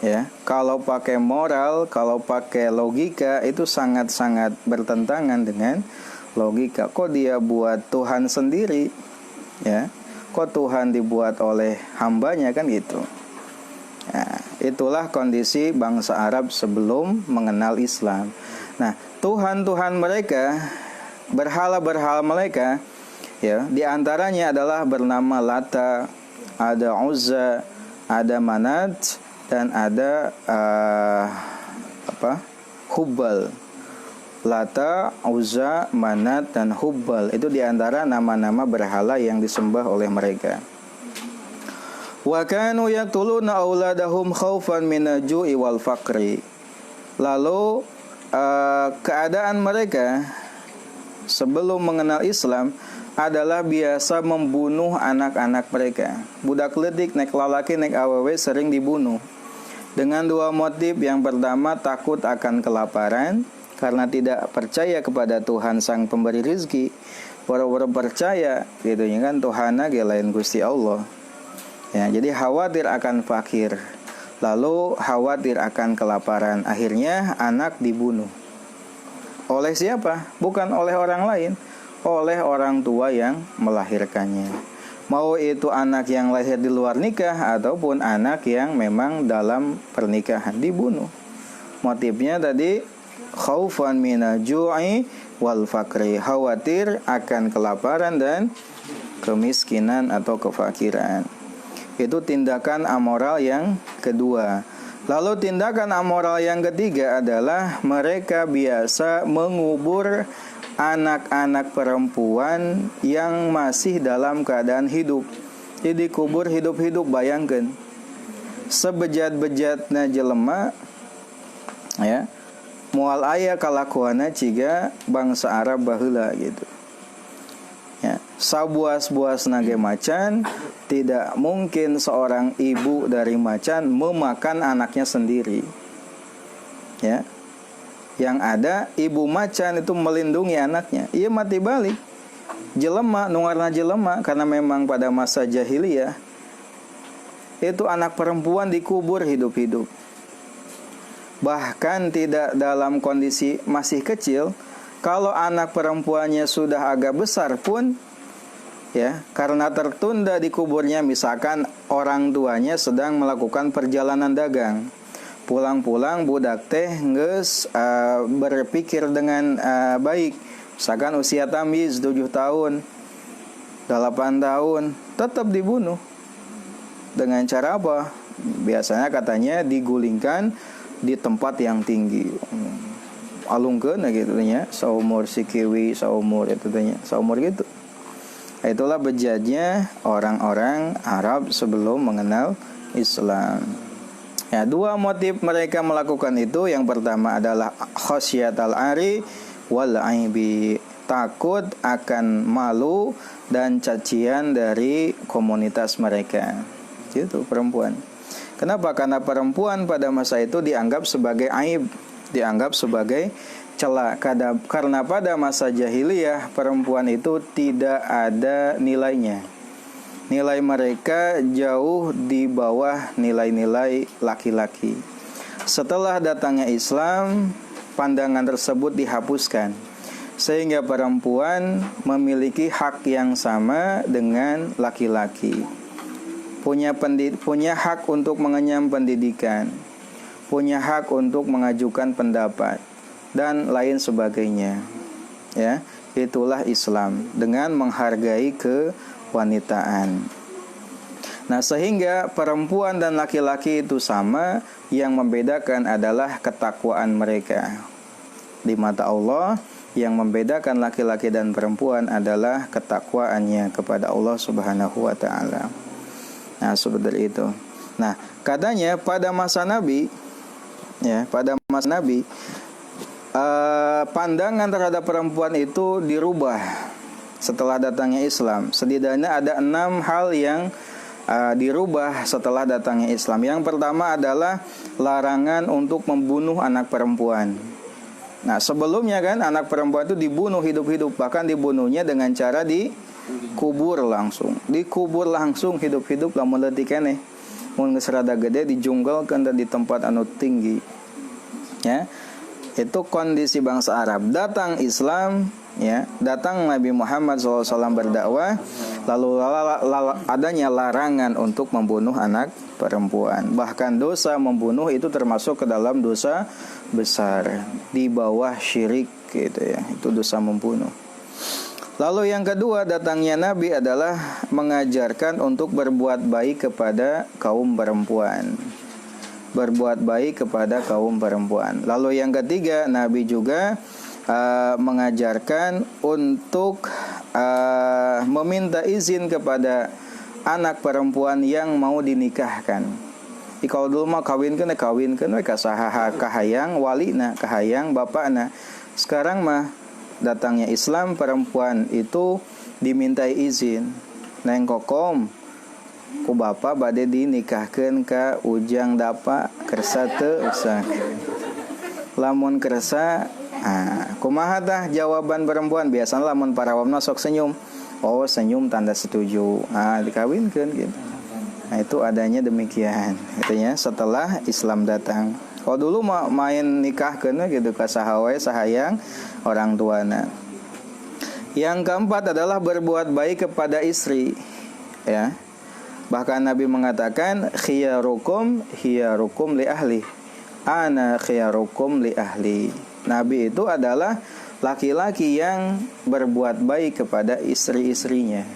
ya, kalau pakai moral, kalau pakai logika, itu sangat-sangat bertentangan dengan logika. Kok dia buat Tuhan sendiri, ya? Kok Tuhan dibuat oleh hambanya, kan gitu. Nah, itulah kondisi bangsa Arab sebelum mengenal Islam. Nah, Tuhan-Tuhan mereka, berhala-berhala mereka, ya, diantaranya adalah bernama Lata, ada Uzza, ada Manat, dan ada Hubbal. Lata, Uzza, Manat, dan Hubbal itu diantara nama-nama berhala yang disembah oleh mereka. Wa kanu yaqtuluna auladahum khaufan minal ju'i wal faqri. Lalu keadaan mereka sebelum mengenal Islam adalah biasa membunuh anak-anak mereka. Budak ledik, nek lalaki, nek awewe sering dibunuh dengan dua motif. Yang pertama, takut akan kelaparan karena tidak percaya kepada Tuhan sang pemberi rizki. Orang-orang percaya gitu ya kan, Tuhana ge lain Gusti Allah. Ya, jadi khawatir akan fakir, lalu khawatir akan kelaparan. Akhirnya anak dibunuh. Oleh siapa? Bukan oleh orang lain, oleh orang tua yang melahirkannya. Mau itu anak yang lahir di luar nikah ataupun anak yang memang dalam pernikahan, dibunuh. Motifnya tadi khaufan minal ju'i wal fakri, khawatir akan kelaparan dan kemiskinan atau kefakiran. Itu tindakan amoral yang kedua. Lalu tindakan amoral yang ketiga adalah mereka biasa mengubur anak-anak perempuan yang masih dalam keadaan hidup. Jadi kubur hidup-hidup. Bayangkan sebejat-bejatna jelema, ya, moal aya kalakuana ciga bangsa Arab baheula gitu. Ya, sabuas-buas nage macan, tidak mungkin seorang ibu dari macan memakan anaknya sendiri. Ya. Yang ada ibu macan itu melindungi anaknya. Ia mati balik. Jelema, nungarna jelema, karena memang pada masa jahiliyah itu anak perempuan dikubur hidup-hidup. Bahkan tidak dalam kondisi masih kecil, kalau anak perempuannya sudah agak besar pun, ya, karena tertunda dikuburnya, misalkan orang tuanya sedang melakukan perjalanan dagang, pulang-pulang budak teh geus berpikir dengan baik, misalkan usia tamyiz 7 tahun, 8 tahun, tetap dibunuh. Dengan cara apa? Biasanya katanya digulingkan di tempat yang tinggi, alungkeun gitu nya, saumur sikiwi, saumur itu tanya, saumur gitu. Itulah bejatnya orang-orang Arab sebelum mengenal Islam. Ya, dua motif mereka melakukan itu. Yang pertama adalah khasyatal ari wal aibi, takut akan malu dan cacian dari komunitas mereka. Gitu perempuan. Kenapa? Karena perempuan pada masa itu dianggap sebagai aib, dianggap sebagai cela. Karena pada masa jahiliyah perempuan itu tidak ada nilainya. Nilai mereka jauh di bawah nilai-nilai laki-laki. Setelah datangnya Islam, pandangan tersebut dihapuskan, sehingga perempuan memiliki hak yang sama dengan laki-laki. Punya hak untuk mengenyam pendidikan, punya hak untuk mengajukan pendapat, dan lain sebagainya. Ya, itulah Islam dengan menghargai kewanitaan. Nah, sehingga perempuan dan laki-laki itu sama, yang membedakan adalah ketakwaan mereka di mata Allah. Yang membedakan laki-laki dan perempuan adalah ketakwaannya kepada Allah Subhanahu wa taala. Nah, seperti itu. Nah, katanya pada masa Nabi, ya, pada masa Nabi, pandangan terhadap perempuan itu dirubah setelah datangnya Islam. Setidaknya ada 6 hal yang dirubah setelah datangnya Islam. Yang pertama adalah larangan untuk membunuh anak perempuan. Nah, sebelumnya kan anak perempuan itu dibunuh hidup-hidup, bahkan dibunuhnya dengan cara dikubur langsung. Dikubur langsung hidup-hidup lamun leutik keneh. Mun geus rada gede dijunggalkeun di tempat anu tinggi. Ya. Itu kondisi bangsa Arab. Datang Islam, ya, datang Nabi Muhammad SAW berdakwah, lalu adanya larangan untuk membunuh anak perempuan. Bahkan dosa membunuh itu termasuk ke dalam dosa besar, di bawah syirik gitu ya. Itu dosa membunuh. Lalu yang kedua, datangnya Nabi adalah mengajarkan untuk berbuat baik kepada kaum perempuan. Berbuat baik kepada kaum perempuan. Lalu yang ketiga, Nabi juga mengajarkan untuk meminta izin kepada anak perempuan yang mau dinikahkan. Kalau dulu mah kawinkeun we ka saha kahayang walina, kahayang bapakna. Sekarang mah datangnya Islam, perempuan itu dimintai izin. Neng kokom ku bapak bade dinikahkeun ka ujang dapa kersa teu usah. Lamun kersa, kumaha tah jawaban perempuan? Biasana lamun parawamna sok senyum. Oh, senyum tanda setuju. Dikawinkeun gitu. Nah, itu adanya demikian. Katanya setelah Islam datang. Kalau dulu main nikahkeun gitu ka saha wae sahayang orang tuana. Yang keempat adalah berbuat baik kepada istri, ya. Bahkan Nabi mengatakan khiyarukum li ahli. Ana khiyarukum li ahli. Nabi itu adalah laki-laki yang berbuat baik kepada istri-istrinya.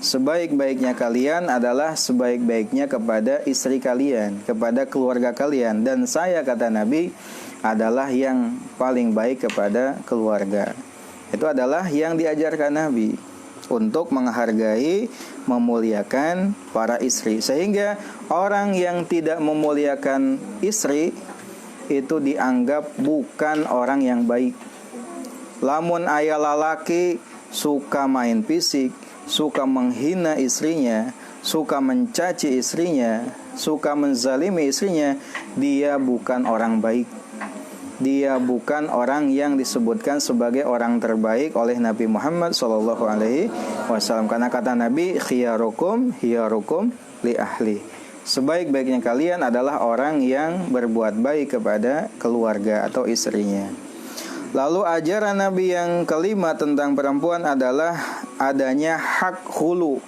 Sebaik-baiknya kalian adalah sebaik-baiknya kepada istri kalian, kepada keluarga kalian. Dan saya, kata Nabi, adalah yang paling baik kepada keluarga. Itu adalah yang diajarkan Nabi, untuk menghargai, memuliakan para istri. Sehingga orang yang tidak memuliakan istri itu dianggap bukan orang yang baik. Lamun aya lalaki suka main fisik, suka menghina istrinya, suka mencaci istrinya, suka menzalimi istrinya, dia bukan orang baik. Dia bukan orang yang disebutkan sebagai orang terbaik oleh Nabi Muhammad SAW. Karena kata Nabi, khiyarukum li ahli. Sebaik-baiknya kalian adalah orang yang berbuat baik kepada keluarga atau istrinya. Lalu ajaran Nabi yang kelima tentang perempuan adalah adanya hak khulu.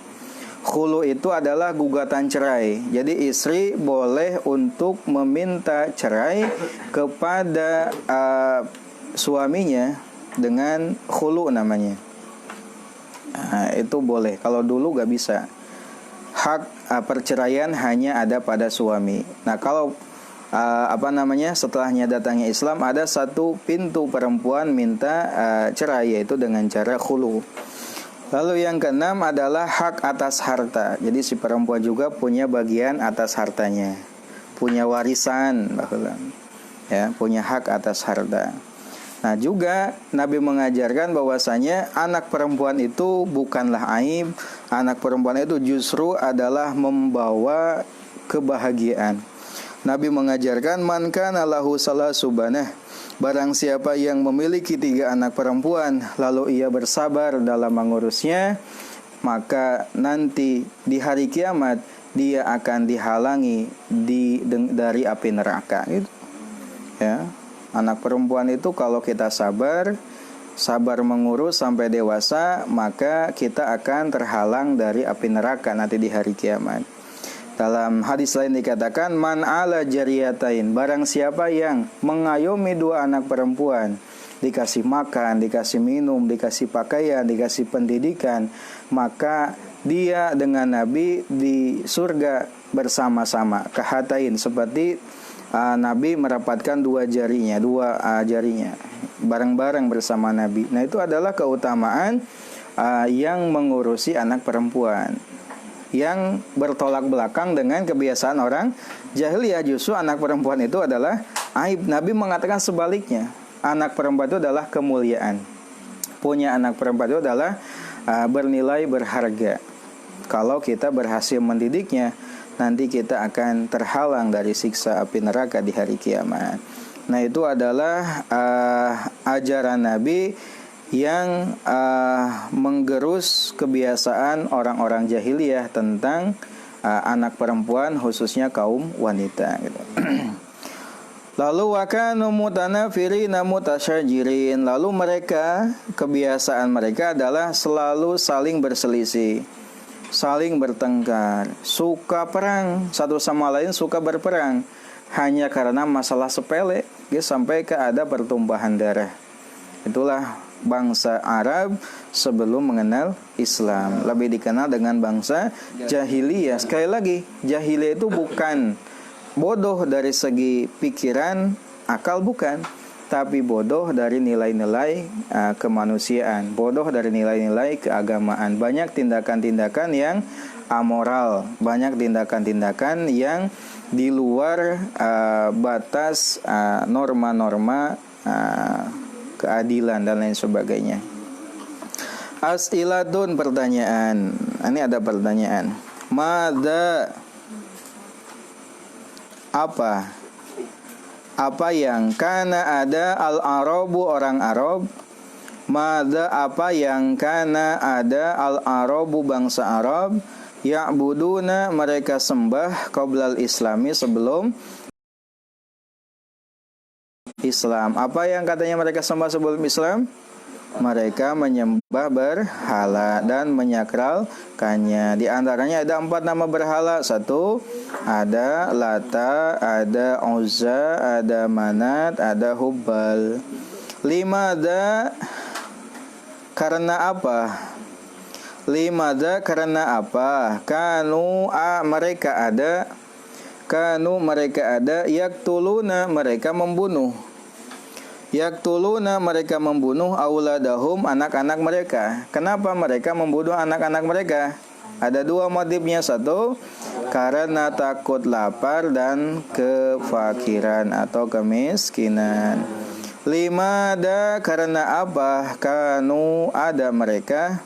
Khulu itu adalah gugatan cerai. Jadi istri boleh untuk meminta cerai kepada suaminya dengan khulu namanya. Itu boleh. Kalau dulu gak bisa. Hak perceraian hanya ada pada suami. Nah, kalau setelahnya datangnya Islam, ada satu pintu perempuan minta cerai, yaitu dengan cara khulu. Lalu yang keenam adalah hak atas harta. Jadi si perempuan juga punya bagian atas hartanya, punya warisan, ya, punya hak atas harta. Nah, juga Nabi mengajarkan bahwasanya anak perempuan itu bukanlah aib. Anak perempuan itu justru adalah membawa kebahagiaan. Nabi mengajarkan man kana lahu salasu banah. Barang siapa yang memiliki 3 anak perempuan, lalu ia bersabar dalam mengurusnya, maka nanti di hari kiamat dia akan dihalangi dari api neraka. Gitu. Ya, anak perempuan itu kalau kita sabar mengurus sampai dewasa, maka kita akan terhalang dari api neraka nanti di hari kiamat. Dalam hadis lain dikatakan man ala jariyatain, barang siapa yang mengayomi 2 anak perempuan, dikasih makan, dikasih minum, dikasih pakaian, dikasih pendidikan, maka dia dengan Nabi di surga bersama-sama. Kahatain, seperti Nabi merapatkan 2 jarinya bareng-bareng bersama Nabi. Nah, itu adalah keutamaan yang mengurusi anak perempuan, yang bertolak belakang dengan kebiasaan orang jahiliyah. Justru anak perempuan itu adalah aib. Nabi mengatakan sebaliknya, anak perempuan itu adalah kemuliaan. Punya anak perempuan itu adalah bernilai berharga. Kalau kita berhasil mendidiknya, nanti kita akan terhalang dari siksa api neraka di hari kiamat. Nah, itu adalah ajaran Nabi yang menggerus kebiasaan orang-orang jahiliyah tentang anak perempuan, khususnya kaum wanita gitu. Lalu wakanu mutanafirina mutasyajirin. Lalu mereka, kebiasaan mereka adalah selalu saling berselisih, saling bertengkar, suka perang, satu sama lain suka berperang hanya karena masalah sepele, sampai ke ada pertumpahan darah. Itulah bangsa Arab sebelum mengenal Islam, lebih dikenal dengan bangsa jahiliyah. Sekali lagi, jahiliyah itu bukan bodoh dari segi pikiran, akal bukan, tapi bodoh dari nilai-nilai kemanusiaan, bodoh dari nilai-nilai keagamaan. Banyak tindakan-tindakan yang amoral, banyak tindakan-tindakan yang di luar batas norma-norma keadilan dan lain sebagainya. As'ilatun, pertanyaan. Ini ada pertanyaan. Mada, apa yang kana ada al-arabu, orang Arab. Mada, apa yang kana ada al-arabu, bangsa Arab. Ya'buduna, mereka sembah qoblal islami, sebelum Islam. Apa yang katanya mereka sembah sebelum Islam? Mereka menyembah berhala dan menyakralkannya. Di antaranya ada 4 nama berhala. 1, ada Lata, ada Uzza, ada Manat, ada Hubal. 5, ada karena apa? 5, ada karena apa? Kanu, mereka ada. Kanu, mereka ada. Yaktuluna, mereka membunuh. Yaktuluna, mereka membunuh auladahum, anak-anak mereka. Kenapa mereka membunuh anak-anak mereka? Ada 2 motifnya. 1, karena takut lapar dan kefakiran atau kemiskinan. 5, ada karena apa? Kanu, ada mereka.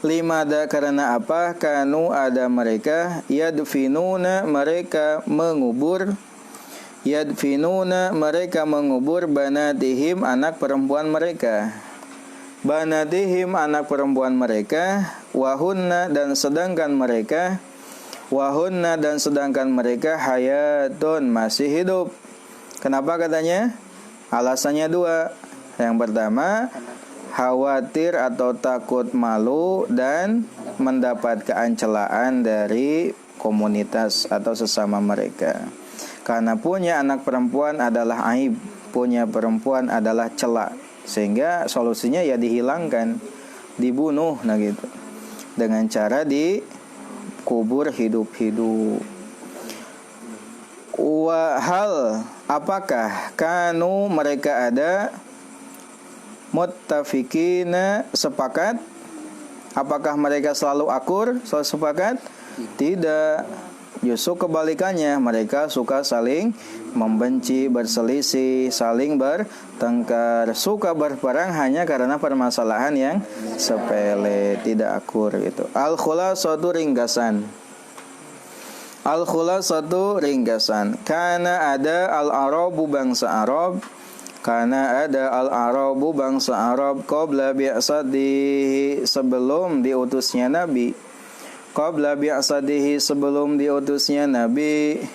5, ada karena apa? Kanu, ada mereka. Yadfinuna, mereka mengubur. Yadfinuna, mereka mengubur. Banatihim, anak perempuan mereka. Banatihim, anak perempuan mereka. Wahunna, dan sedangkan mereka. Wahunna, dan sedangkan mereka. Hayatun, masih hidup. Kenapa katanya? Alasannya 2. Yang pertama, khawatir atau takut malu dan mendapatkan celaan dari komunitas atau sesama mereka. Karena punya anak perempuan adalah aib, punya perempuan adalah celak, sehingga solusinya ya dihilangkan, dibunuh, nah gitu, dengan cara dikubur hidup-hidup. Wahal, apakah kanu, mereka ada muttafikina, sepakat? Apakah mereka selalu akur, selalu sepakat? Tidak. Justru kebalikannya, mereka suka saling membenci, berselisih, saling bertengkar, suka berperang hanya karena permasalahan yang sepele, tidak akur gitu. Al-khulasatu, ringkasan. Al-khulasatu, ringkasan. Kana ada al-arabu, bangsa Arab. Karena ada al-arabu, bangsa Arab, qabla bi'asadihi, sebelum diutusnya Nabi. Qabla bi'asadihi, sebelum diutusnya Nabi.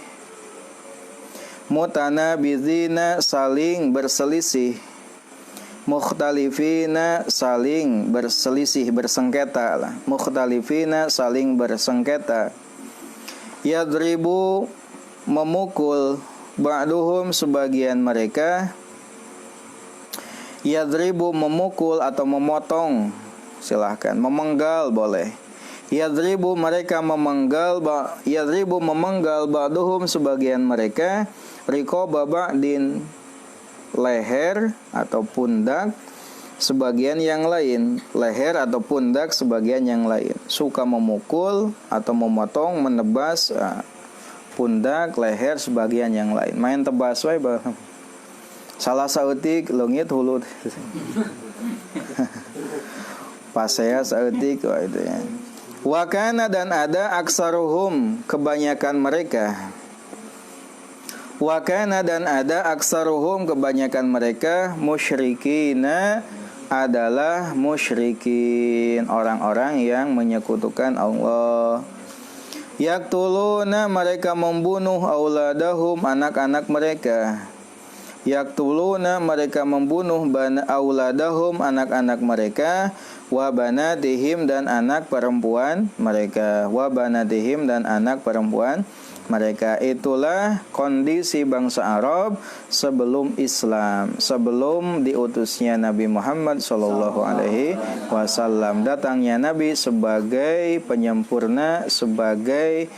Mutanabizina, saling berselisih. Mukhtalifina, saling berselisih, bersengketa lah. Mukhtalifina, saling bersengketa. Yadribu, memukul. Ba'duhum, sebagian mereka. Yadribu, memukul atau memotong, silahkan, memenggal boleh. Yadribu, mereka memenggal. Yadribu, memenggal. Ba'duhum, sebagian mereka. Riqaba ba'din, leher atau pundak sebagian yang lain. Leher atau pundak sebagian yang lain. Suka memukul atau memotong, menebas pundak, leher sebagian yang lain. Main tebas wae bah. Salah sautik leungit hulu. Pasea sautik wah itu ya. Wakana, dan ada aksaruhum, kebanyakan mereka. Wa kana dan ada aksaruhum kebanyakan mereka musyrikina adalah musyrikin, orang-orang yang menyekutukan Allah. Yaktuluna mereka membunuh auladahum anak-anak mereka. Yaktuluna mereka membunuh auladahum anak-anak mereka, wa banatihim dan anak perempuan mereka, wa banatihim dan anak perempuan mereka. Itulah kondisi bangsa Arab sebelum Islam, sebelum diutusnya Nabi Muhammad sallallahu alaihi wasallam. Datangnya Nabi sebagai penyempurna, sebagai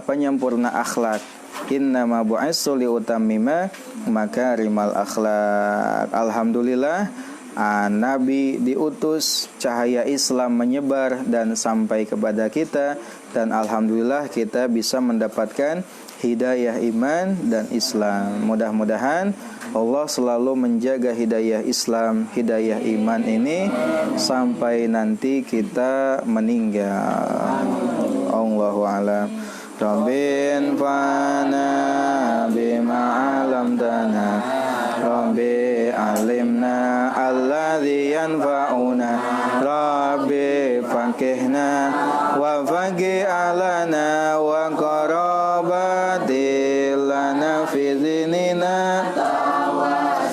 penyempurna akhlak. Innama bu'itsu liutammima makarimal akhlak. Alhamdulillah, Nabi diutus, cahaya Islam menyebar dan sampai kepada kita, dan alhamdulillah kita bisa mendapatkan hidayah iman dan Islam. Mudah-mudahan Allah selalu menjaga hidayah Islam, hidayah iman ini sampai nanti kita meninggal. Allahu a'lam. Rabbin fana bima alamtana, Rabbi alimna alladhi yanfa'una, Rabbi fakihna wa faqih alana wa qarabatil lana fi dinina,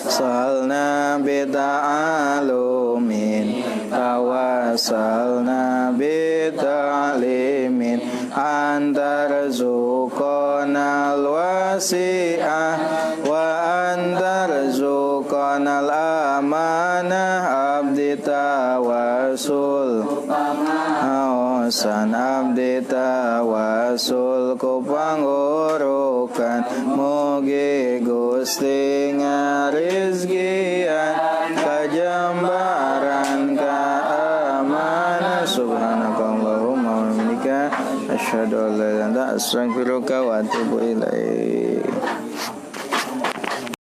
salna bita'alumin, tawassalna bita'limin, antar zuqanal wasi'ah wa antar zuqanal amanah, abdi tawasul awasan, abdi tawasul ku pangurukan, mugi Gusti ngarizkian kajambaran keamanan. Subhanakallahumma wa bihamdika asyhadu an la ilaha illa anta astaghfiruka wa atubu ilaik.